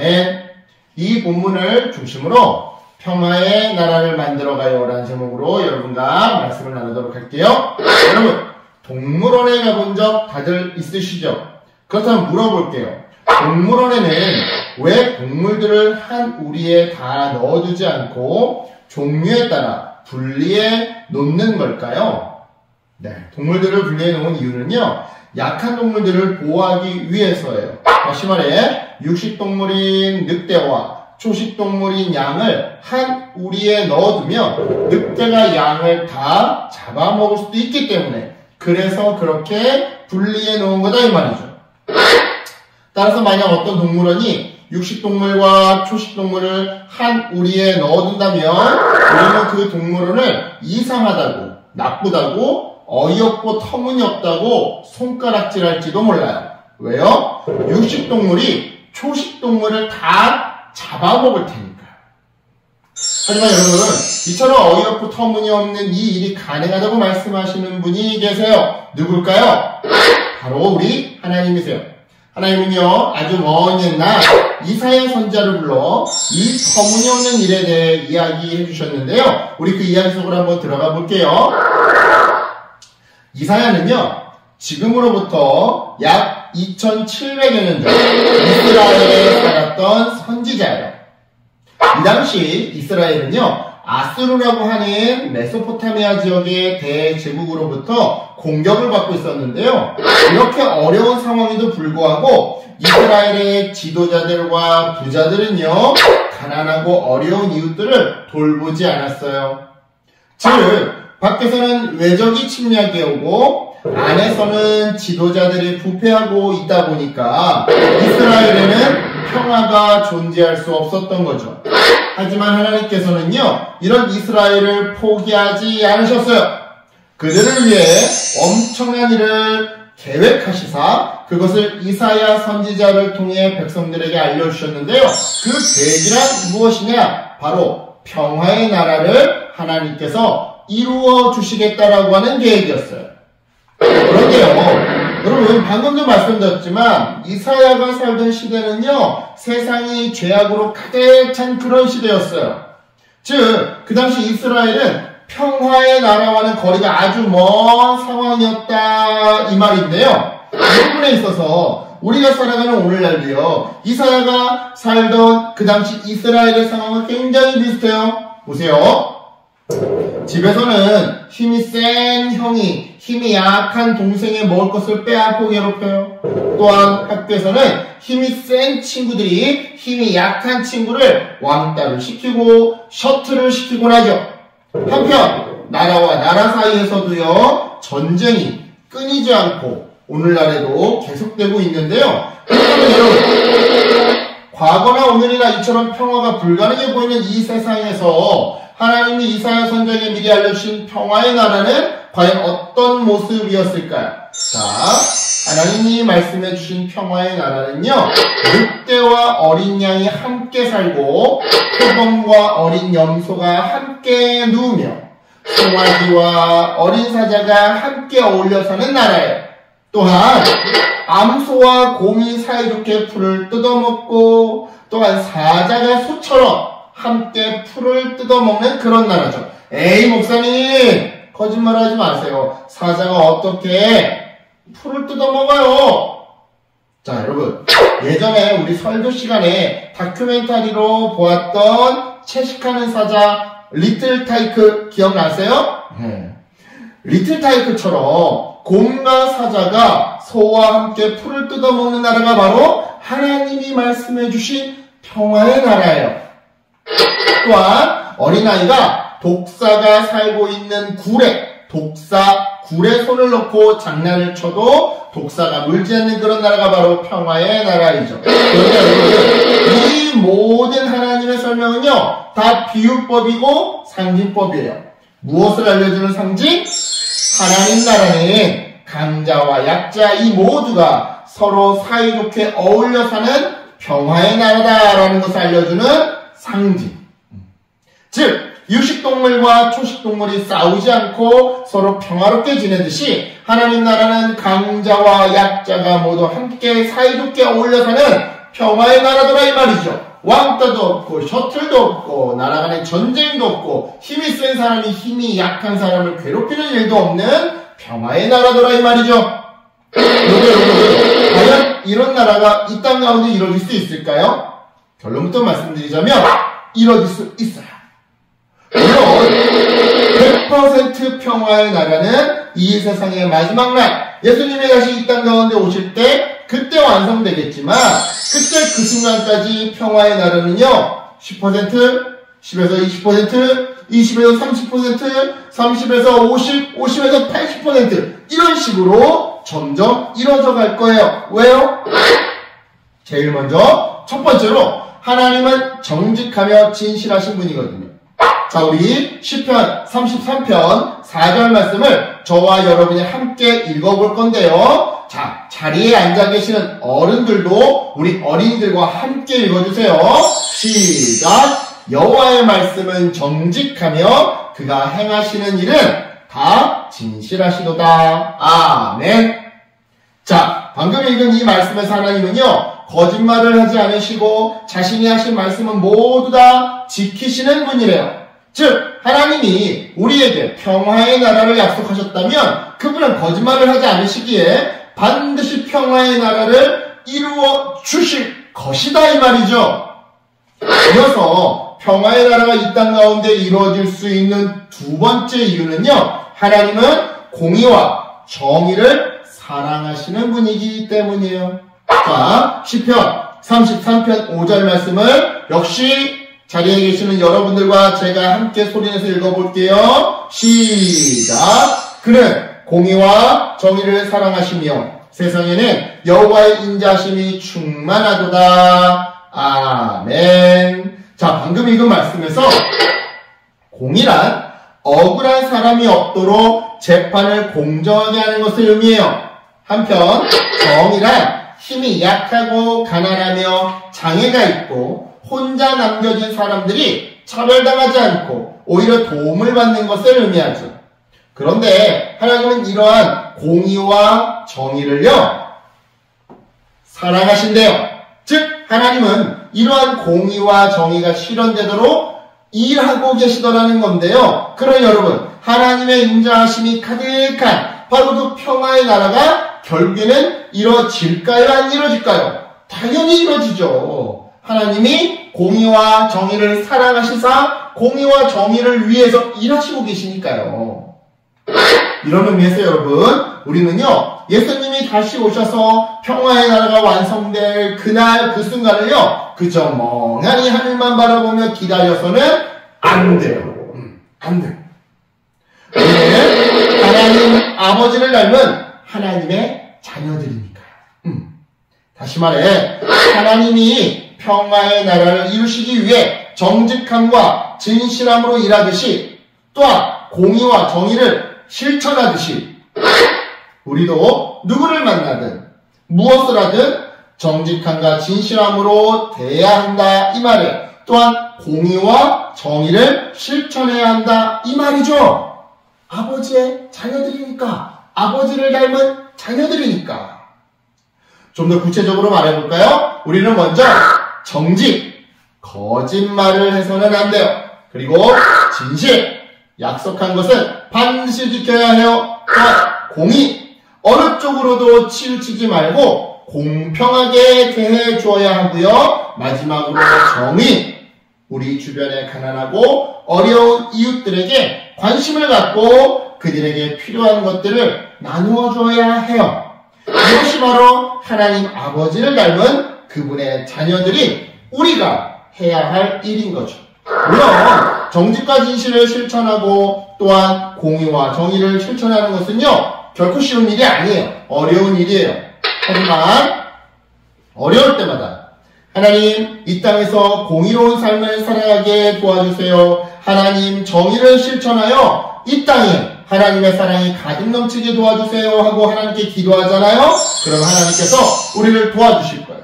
아멘. 이 본문을 중심으로 평화의 나라를 만들어가요 라는 제목으로 여러분과 말씀을 나누도록 할게요. 여러분, 동물원에 가본 적 다들 있으시죠? 그렇다면 물어볼게요. 동물원에는 왜 동물들을 한 우리에 다 넣어두지 않고 종류에 따라 분리해 놓는 걸까요? 네, 동물들을 분리해 놓은 이유는요, 약한 동물들을 보호하기 위해서예요. 다시 말해, 육식동물인 늑대와 초식동물인 양을 한 우리에 넣어두면 늑대가 양을 다 잡아먹을 수도 있기 때문에, 그래서 그렇게 분리해 놓은 거다 이 말이죠. 따라서 만약 어떤 동물원이 육식동물과 초식동물을 한 우리에 넣어둔다면 우리는 그 동물원을 이상하다고, 나쁘다고, 어이없고 터무니없다고 손가락질할지도 몰라요. 왜요? 육식동물이 초식동물을 다 잡아먹을 테니까요. 하지만 여러분, 이처럼 어이없고 터무니없는 이 일이 가능하다고 말씀하시는 분이 계세요. 누굴까요? 바로 우리 하나님이세요. 하나님은요, 아주 먼 옛날 이사야 선지자를 불러 이 터무니없는 일에 대해 이야기해 주셨는데요. 우리 그 이야기 속으로 한번 들어가 볼게요. 이사야는요, 지금으로부터 약 2700여 년 전 이스라엘에 살았던 선지자예요. 이 당시 이스라엘은요, 아수르라고 하는 메소포타미아 지역의 대제국으로부터 공격을 받고 있었는데요. 이렇게 어려운 상황에도 불구하고 이스라엘의 지도자들과 부자들은요, 가난하고 어려운 이웃들을 돌보지 않았어요. 즉, 밖에서는 외적이 침략해 오고 안에서는 지도자들이 부패하고 있다 보니까 이스라엘에는 평화가 존재할 수 없었던 거죠. 하지만 하나님께서는요, 이런 이스라엘을 포기하지 않으셨어요. 그들을 위해 엄청난 일을 계획하시사 그것을 이사야 선지자를 통해 백성들에게 알려주셨는데요. 그 계획이란 무엇이냐? 바로 평화의 나라를 하나님께서 이루어 주시겠다라고 하는 계획이었어요. 그런데요, 여러분, 방금도 말씀드렸지만 이사야가 살던 시대는요, 세상이 죄악으로 가득 찬 그런 시대였어요. 즉, 그 당시 이스라엘은 평화의 나라와는 거리가 아주 먼 상황이었다 이 말인데요. 이 부분에 있어서 우리가 살아가는 오늘날도요, 이사야가 살던 그 당시 이스라엘의 상황과 굉장히 비슷해요. 보세요. 집에서는 힘이 센 형이 힘이 약한 동생의 먹을 것을 빼앗고 괴롭혀요. 또한 학교에서는 힘이 센 친구들이 힘이 약한 친구를 왕따를 시키고 셔틀을 시키곤 하죠. 한편 나라와 나라 사이에서도요, 전쟁이 끊이지 않고 오늘날에도 계속되고 있는데요. 그렇다면 여러분, 과거나 오늘이나 이처럼 평화가 불가능해 보이는 이 세상에서 하나님이 이사야 선지자에게 미리 알려주신 평화의 나라는 과연 어떤 모습이었을까요? 자, 하나님이 말씀해 주신 평화의 나라는요, 늑대와 어린 양이 함께 살고 표범과 어린 염소가 함께 누우며 송아지와 어린 사자가 함께 어울려 사는 나라예요. 또한 암소와 곰이 사이좋게 풀을 뜯어먹고 또한 사자가 소처럼 함께 풀을 뜯어먹는 그런 나라죠. 에이, 목사님, 거짓말하지 마세요. 사자가 어떻게 풀을 뜯어먹어요? 자, 여러분, 예전에 우리 설교 시간에 다큐멘터리로 보았던 채식하는 사자 리틀 타이크 기억나세요? 리틀 타이크처럼 곰과 사자가 소와 함께 풀을 뜯어먹는 나라가 바로 하나님이 말씀해 주신 평화의 나라예요. 또한 어린아이가 독사가 살고 있는 굴에 손을 넣고 장난을 쳐도 독사가 물지 않는 그런 나라가 바로 평화의 나라이죠. 그런데 여러분, 이 모든 하나님의 설명은요, 다 비유법이고 상징법이에요. 무엇을 알려주는 상징? 하나님 나라는 강자와 약자 이 모두가 서로 사이좋게 어울려 사는 평화의 나라다라는 것을 알려주는 상징. 즉, 육식동물과 초식동물이 싸우지 않고 서로 평화롭게 지내듯이 하나님 나라는 강자와 약자가 모두 함께 사이좋게 어울려 사는 평화의 나라더라 이 말이죠. 왕따도 없고 셔틀도 없고 나라 간의 전쟁도 없고 힘이 센 사람이 힘이 약한 사람을 괴롭히는 일도 없는 평화의 나라더라 이 말이죠. 여러분, 과연 이런 나라가 이 땅 가운데 이루어질 수 있을까요? 결론부터 말씀드리자면 이루어질 수 있어요. 물론 100% 평화의 나라는 이 세상의 마지막 날 예수님이 다시 이 땅 가운데 오실 때 그때 완성되겠지만 그때 그 순간까지 평화의 나라는요 10%, 10에서 20%, 20에서 30%, 30에서 50, 50에서 80% 이런 식으로 점점 이루어져 갈 거예요. 왜요? 제일 먼저 첫 번째로 하나님은 정직하며 진실하신 분이거든요. 자, 우리 시편 33편 4절 말씀을 저와 여러분이 함께 읽어볼 건데요. 자, 자리에 앉아 계시는 어른들도 우리 어린이들과 함께 읽어주세요. 시작! 여호와의 말씀은 정직하며 그가 행하시는 일은 다 진실하시도다. 아멘. 자, 방금 읽은 이 말씀에서 하나님은요, 거짓말을 하지 않으시고 자신이 하신 말씀은 모두 다 지키시는 분이래요. 즉, 하나님이 우리에게 평화의 나라를 약속하셨다면 그분은 거짓말을 하지 않으시기에 반드시 평화의 나라를 이루어 주실 것이다 이 말이죠. 이어서 평화의 나라가 이 땅 가운데 이루어질 수 있는 두 번째 이유는요, 하나님은 공의와 정의를 사랑하시는 분이기 때문이에요. 자, 시편 33편 5절 말씀을 역시 자리에 계시는 여러분들과 제가 함께 소리내서 읽어볼게요. 시작! 그는 공의와 정의를 사랑하시며 세상에는 여호와의 인자하심이 충만하도다. 아멘. 자, 방금 읽은 말씀에서 공의란 억울한 사람이 없도록 재판을 공정하게 하는 것을 의미해요. 한편 정의란 힘이 약하고 가난하며 장애가 있고 혼자 남겨진 사람들이 차별당하지 않고 오히려 도움을 받는 것을 의미하죠. 그런데 하나님은 이러한 공의와 정의를요, 사랑하신대요. 즉, 하나님은 이러한 공의와 정의가 실현되도록 일하고 계시더라는 건데요. 그럼 여러분, 하나님의 인자하심이 가득한 바로 그 평화의 나라가 결국에는 이루어질까요? 안 이루어질까요? 당연히 이루어지죠. 하나님이 공의와 정의를 사랑하시사 공의와 정의를 위해서 일하시고 계시니까요. 이런 의미에서 여러분, 우리는요, 예수님이 다시 오셔서 평화의 나라가 완성될 그날 그 순간을요, 그저 멍하니 하늘만 바라보며 기다려서는 안 돼요. 안 돼요. 우리는 하나님 아버지를 닮은 하나님의 자녀들이니까요. 다시 말해, 하나님이 평화의 나라를 이루시기 위해 정직함과 진실함으로 일하듯이 또한 공의와 정의를 실천하듯이 우리도 누구를 만나든 무엇을 하든 정직함과 진실함으로 대해야 한다 이 말이에요. 또한 공의와 정의를 실천해야 한다 이 말이죠. 아버지의 자녀들이니까, 아버지를 닮은 자녀들이니까. 좀 더 구체적으로 말해볼까요? 우리는 먼저 정직, 거짓말을 해서는 안 돼요. 그리고 진실, 약속한 것은 반드시 지켜야 해요. 공의, 어느 쪽으로도 치우치지 말고 공평하게 대해 주어야 하고요. 마지막으로 정의, 우리 주변에 가난하고 어려운 이웃들에게 관심을 갖고 그들에게 필요한 것들을 나누어 줘야 해요. 이것이 바로 하나님 아버지를 닮은 그분의 자녀들인 우리가 해야 할 일인 거죠. 물론 정직과 진실을 실천하고 또한 공의와 정의를 실천하는 것은요, 결코 쉬운 일이 아니에요. 어려운 일이에요. 하지만 어려울 때마다 하나님, 이 땅에서 공의로운 삶을 살아가게 도와주세요. 하나님, 정의를 실천하여 이 땅에 하나님의 사랑이 가득 넘치게 도와주세요 하고 하나님께 기도하잖아요. 그럼 하나님께서 우리를 도와주실 거예요.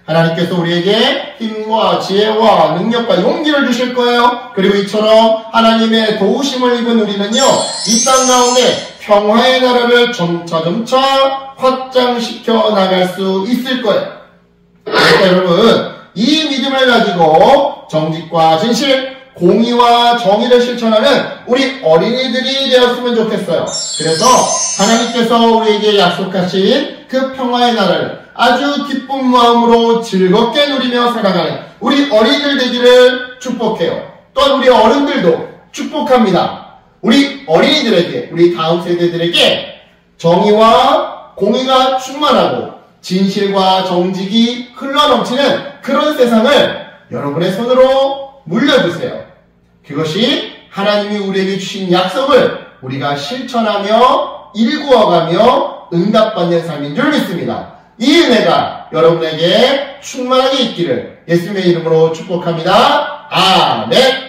하나님께서 우리에게 힘과 지혜와 능력과 용기를 주실 거예요. 그리고 이처럼 하나님의 도우심을 입은 우리는요, 이 땅 가운데 평화의 나라를 점차점차 확장시켜 나갈 수 있을 거예요. 그러니까 여러분, 이 믿음을 가지고 정직과 진실, 공의와 정의를 실천하는 우리 어린이들이 되었으면 좋겠어요. 그래서 하나님께서 우리에게 약속하신 그 평화의 나라를 아주 기쁜 마음으로 즐겁게 누리며 살아가는 우리 어린이들 되기를 축복해요. 또한 우리 어른들도 축복합니다. 우리 어린이들에게, 우리 다음 세대들에게 정의와 공의가 충만하고 진실과 정직이 흘러넘치는 그런 세상을 여러분의 손으로 물려주세요. 그것이 하나님이 우리에게 주신 약속을 우리가 실천하며 일구어가며 응답받는 삶인 줄 믿습니다. 이 은혜가 여러분에게 충만하게 있기를 예수님의 이름으로 축복합니다. 아멘.